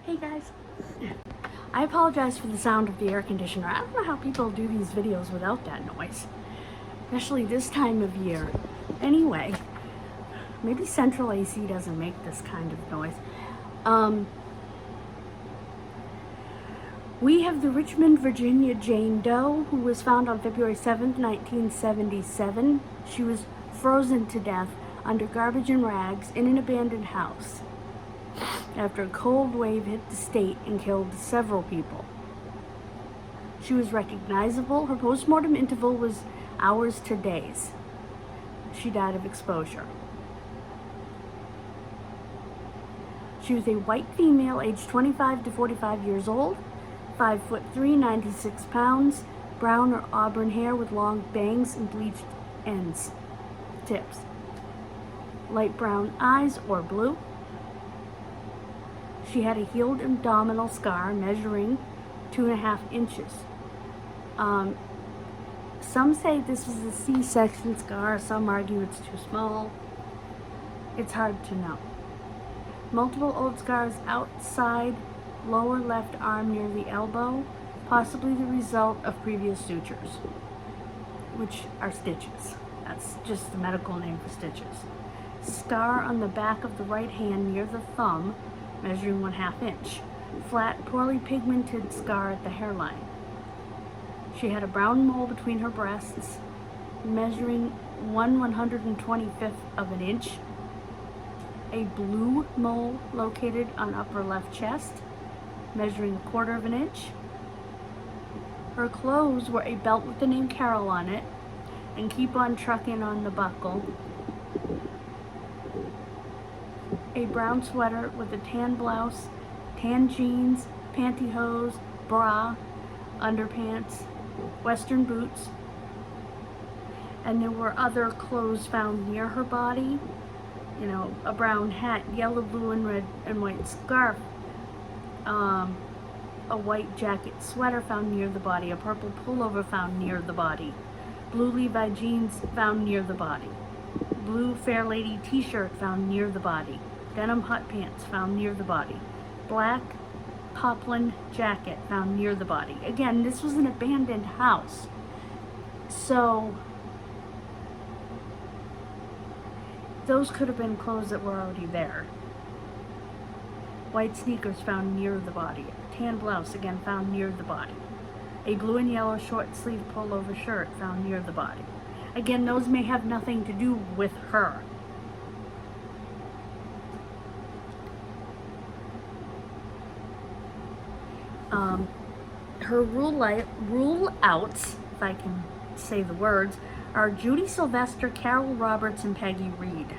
Hey guys, I apologize for the sound of the air conditioner. I don't know how people do these videos without that noise, especially this time of year. Anyway, maybe central AC doesn't make this kind of noise. We have the Richmond, Virginia Jane Doe, who was found on February 7th, 1977. She was frozen to death under garbage and rags in an abandoned house after a cold wave hit the state and killed several people. She was recognizable. Her postmortem interval was hours to days. She died of exposure. She was a white female, aged 25 to 45 years old, 5'3", 96 pounds, brown or auburn hair with long bangs and bleached tips, light brown eyes or blue. She had a healed abdominal scar measuring 2.5 inches. Some say this was a C-section scar, some argue it's too small. It's hard to know. Multiple old scars outside lower left arm near the elbow, possibly the result of previous sutures, which are stitches. That's just the medical name for stitches. Scar on the back of the right hand near the thumb, measuring 1/2 inch. Flat, poorly pigmented scar at the hairline. She had a brown mole between her breasts, measuring 1/125th of an inch. A blue mole located on upper left chest, measuring 1/4 of an inch. Her clothes were a belt with the name Carol on it, and Keep on Truckin' on the buckle. A brown sweater with a tan blouse, tan jeans, pantyhose, bra, underpants, western boots, and there were other clothes found near her body. You know, a brown hat, yellow, blue, and red and white scarf, a white jacket sweater found near the body, a purple pullover found near the body, blue Levi jeans found near the body, blue Fair Lady t-shirt found near the body, denim hot pants found near the body, black poplin jacket found near the body. Again, this was an abandoned house, so those could have been clothes that were already there. White sneakers found near the body. A tan blouse, again, found near the body. A blue and yellow short sleeve pullover shirt found near the body. Again, those may have nothing to do with her. Her rule outs, if I can say the words, are Judy Sylvester, Carol Roberts, and Peggy Reed.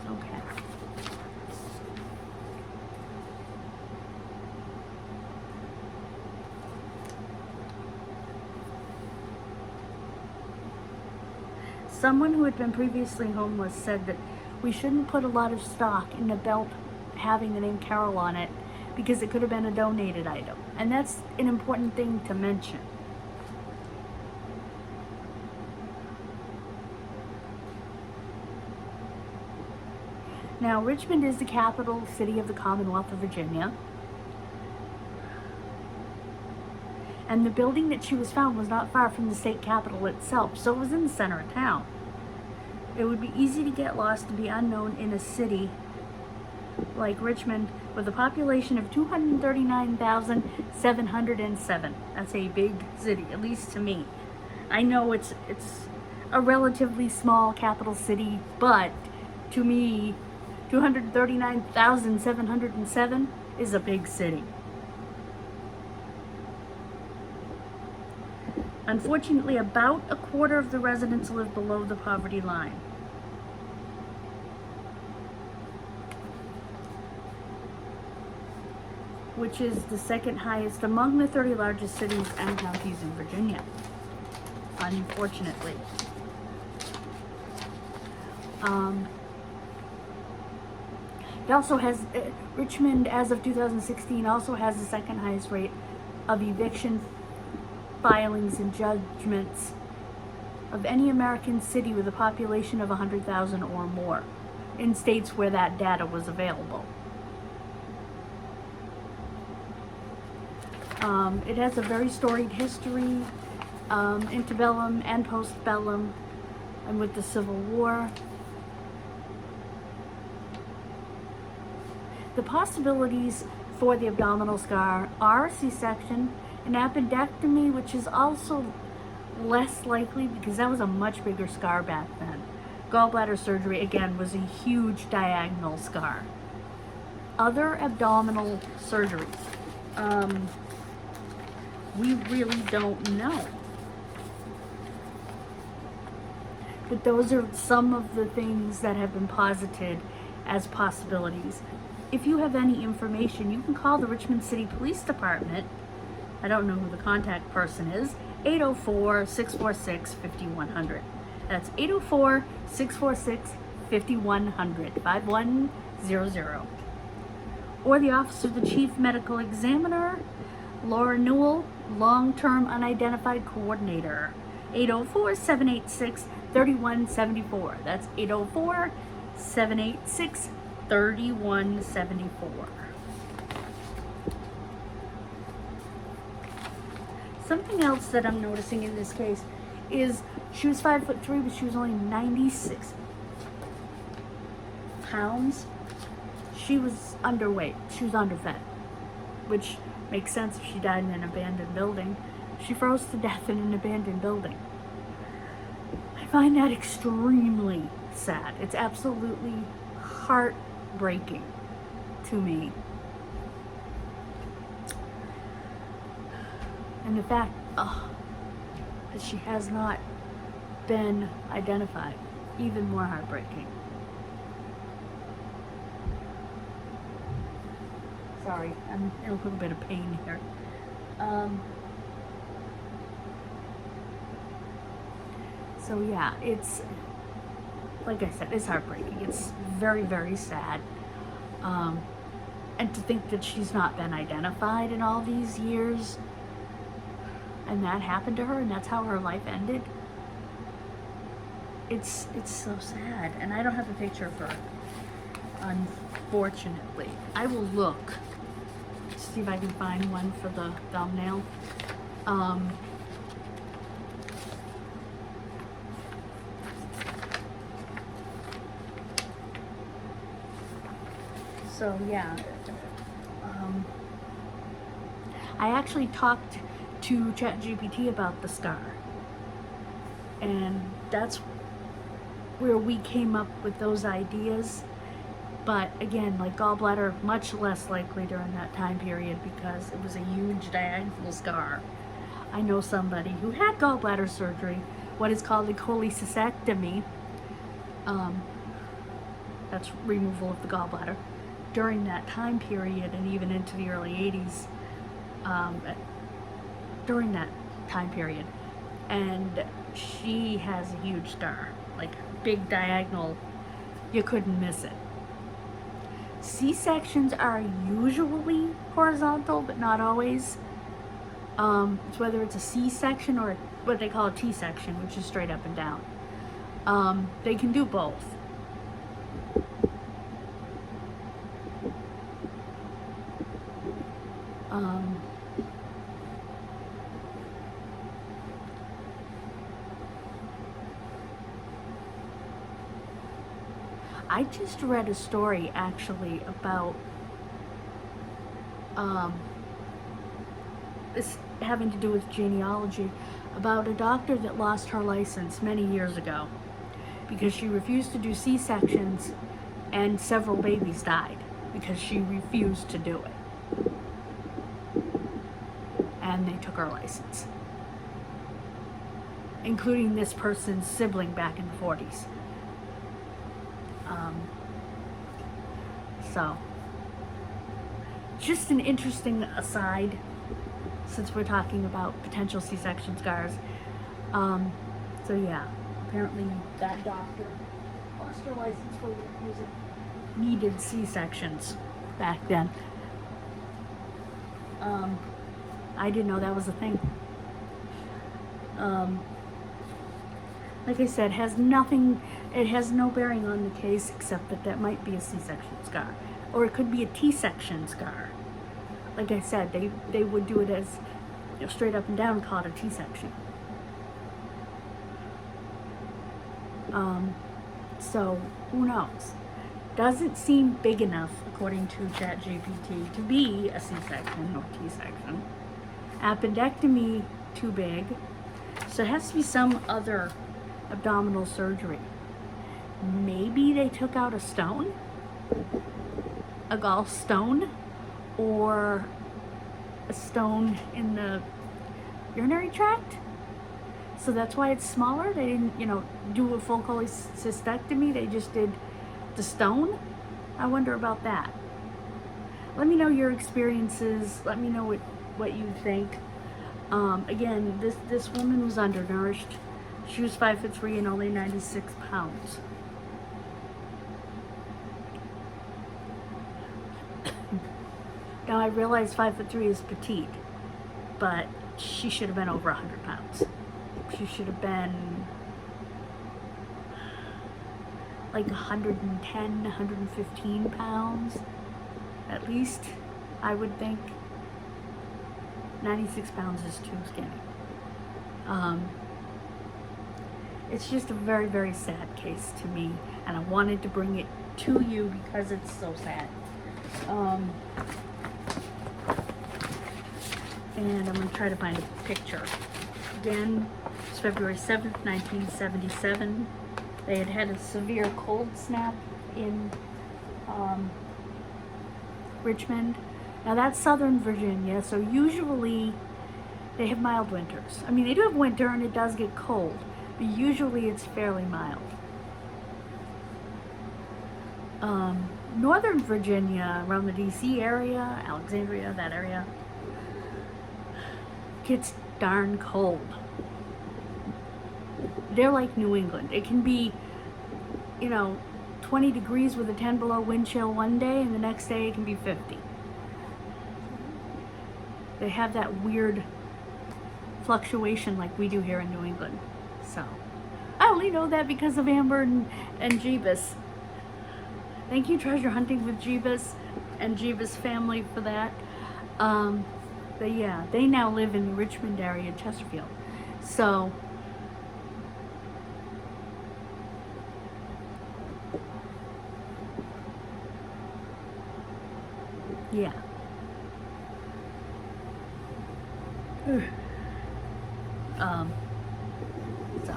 Okay. Someone who had been previously homeless said that we shouldn't put a lot of stock in the belt having the name Carol on it, because it could have been a donated item. And that's an important thing to mention. Now, Richmond is the capital city of the Commonwealth of Virginia. And the building that she was found was not far from the state capitol itself, so it was in the center of town. It would be easy to get lost and be unknown in a city like Richmond with a population of 239,707. That's a big city, at least to me. I know it's a relatively small capital city, but to me, 239,707 is a big city. Unfortunately, about 1/4 of the residents live below the poverty line. Which is the second highest among the 30 largest cities and counties in Virginia, unfortunately. It also has, Richmond as of 2016 also has the second highest rate of eviction filings and judgments of any American city with a population of 100,000 or more, in states where that data was available. It has a very storied history, antebellum and postbellum, and with the Civil War. The possibilities for the abdominal scar are a C-section, an appendectomy, which is also less likely because that was a much bigger scar back then. Gallbladder surgery, again, was a huge diagonal scar. Other abdominal surgeries, we really don't know. But those are some of the things that have been posited as possibilities. If you have any information, you can call the Richmond City Police Department. I don't know who the contact person is. 804-646-5100. That's 804-646-5100. 5100. Or the Office of the Chief Medical Examiner, Laura Newell, Long-Term Unidentified Coordinator. 804-786-3174. That's 804-786-3174. Something else that I'm noticing in this case is she was 5'3", but she was only 96 pounds. She was underweight. She was underfed, which makes sense if she died in an abandoned building. She froze to death in an abandoned building. I find that extremely sad. It's absolutely heartbreaking to me. And the fact that she has not been identified, even more heartbreaking. Sorry, I'm in a little bit of pain here. So yeah, it's, like I said, it's heartbreaking. It's very, very sad. And to think that she's not been identified in all these years, and that happened to her, and that's how her life ended. It's so sad, and I don't have a picture of her, unfortunately. I will look, see if I can find one for the thumbnail. So yeah, I actually talked to ChatGPT about the scar, and that's where we came up with those ideas. But again, like gallbladder, much less likely during that time period because it was a huge diagonal scar. I know somebody who had gallbladder surgery, what is called a cholecystectomy, that's removal of the gallbladder, during that time period and even into the early 80s, during that time period. And she has a huge scar, like big diagonal, you couldn't miss it. C-sections are usually horizontal, but not always. It's whether it's a C-section or what they call a T-section, which is straight up and down. They can do both. I just read a story actually about this having to do with genealogy, about a doctor that lost her license many years ago because she refused to do C-sections, and several babies died because she refused to do it. And they took her license, including this person's sibling back in the 40s. So, just an interesting aside, since we're talking about potential C-section scars. So yeah, apparently that doctor lost her license for refusing needed C-sections back then. I didn't know that was a thing. Like I said, has nothing, it has no bearing on the case except that that might be a C-section scar. Or it could be a T-section scar. Like I said, they would do it as, you know, straight up and down, call it a T-section. So, who knows? Doesn't seem big enough, according to ChatGPT, to be a C-section or T-section. Appendectomy, too big. So it has to be some other abdominal surgery. Maybe they took out a stone, a gallstone, or a stone in the urinary tract. So that's why it's smaller. They didn't, you know, do a full cholecystectomy. They just did the stone. I wonder about that. Let me know your experiences. Let me know what you think. Again, this woman was undernourished. She was 5'3" and only 96 pounds. Now I realize 5'3" is petite, but she should have been over 100 pounds. She should have been like 110, 115 pounds, at least, I would think. 96 pounds is too skinny. It's just a very, very sad case to me, and I wanted to bring it to you because it's so sad. And I'm going to try to find a picture. Again, it's February 7th, 1977. They had had a severe cold snap in Richmond. Now that's Southern Virginia, so usually they have mild winters. I mean, they do have winter and it does get cold, but usually it's fairly mild. Northern Virginia, around the DC area, Alexandria, that area, gets darn cold. They're like New England. It can be, you know, 20 degrees with a 10 below wind chill one day, and the next day it can be 50. They have that weird fluctuation like we do here in New England. So, I only know that because of Amber and Jeebus. Thank you, Treasure Hunting with Jeebus and Jeebus family, for that. But yeah, they now live in the Richmond area, Chesterfield. So, yeah. So,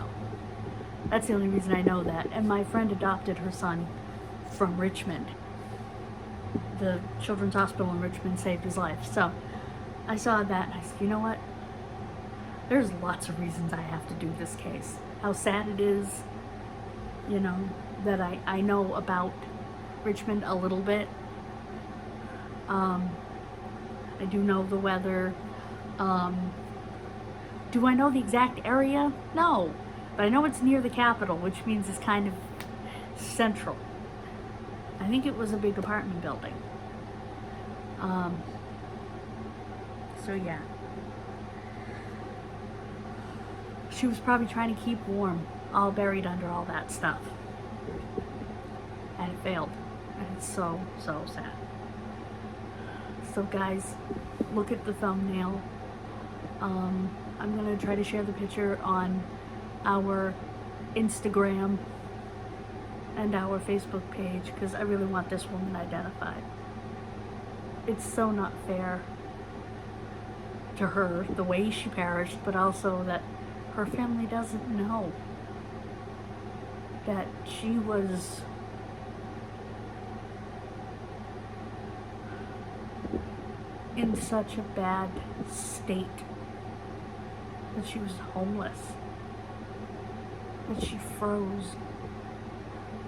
that's the only reason I know that. And my friend adopted her son from Richmond. The Children's Hospital in Richmond saved his life. So, I saw that and I said, you know what? There's lots of reasons I have to do this case. How sad it is, you know, that I know about Richmond a little bit. I do know the weather. Do I know the exact area? No. But I know it's near the capital, which means it's kind of central. I think it was a big apartment building. So yeah. She was probably trying to keep warm, all buried under all that stuff. And it failed. And it's so, so sad. So guys, look at the thumbnail. I'm going to try to share the picture on our Instagram and our Facebook page because I really want this woman identified. It's so not fair to her, the way she perished, but also that her family doesn't know that she was in such a bad state, that she was homeless, that she froze.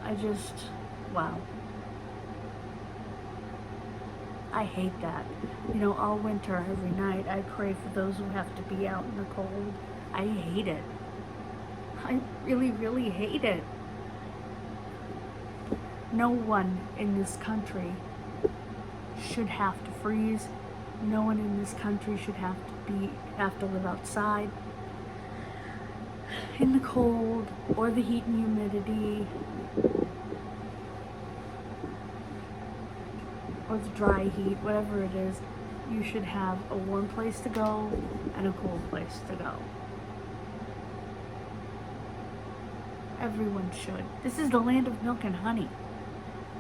I just, wow. I hate that. You know, all winter, every night, I pray for those who have to be out in the cold. I hate it. I really, really hate it. No one in this country should have to freeze. No one in this country should have to live outside. in the cold or the heat and humidity or the dry heat, whatever it is, you should have a warm place to go and a cool place to go. Everyone should. This is the land of milk and honey,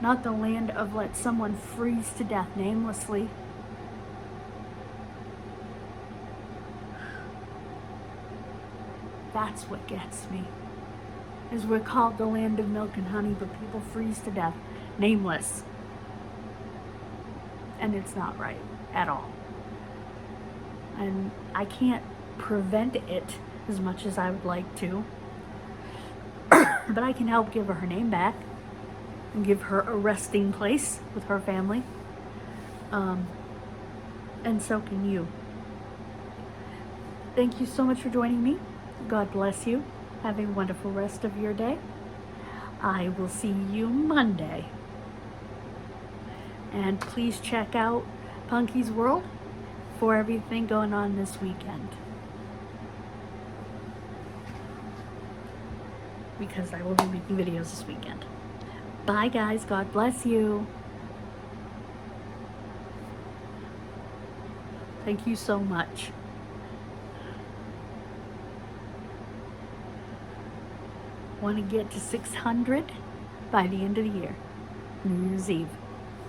not the land of let someone freeze to death namelessly. That's what gets me, is we're called the land of milk and honey, but people freeze to death nameless. And it's not right at all. And I can't prevent it as much as I would like to, but I can help give her name back and give her a resting place with her family. And so can you. Thank you so much for joining me. God bless you. Have a wonderful rest of your day. I will see you Monday. And please check out Punky's World for everything going on this weekend, because I will be making videos this weekend. Bye guys, God bless you. Thank you so much. Want to get to 600 by the end of the year, New Year's Eve.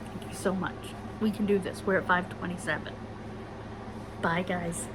Thank you so much. We can do this. We're at 527. Bye guys.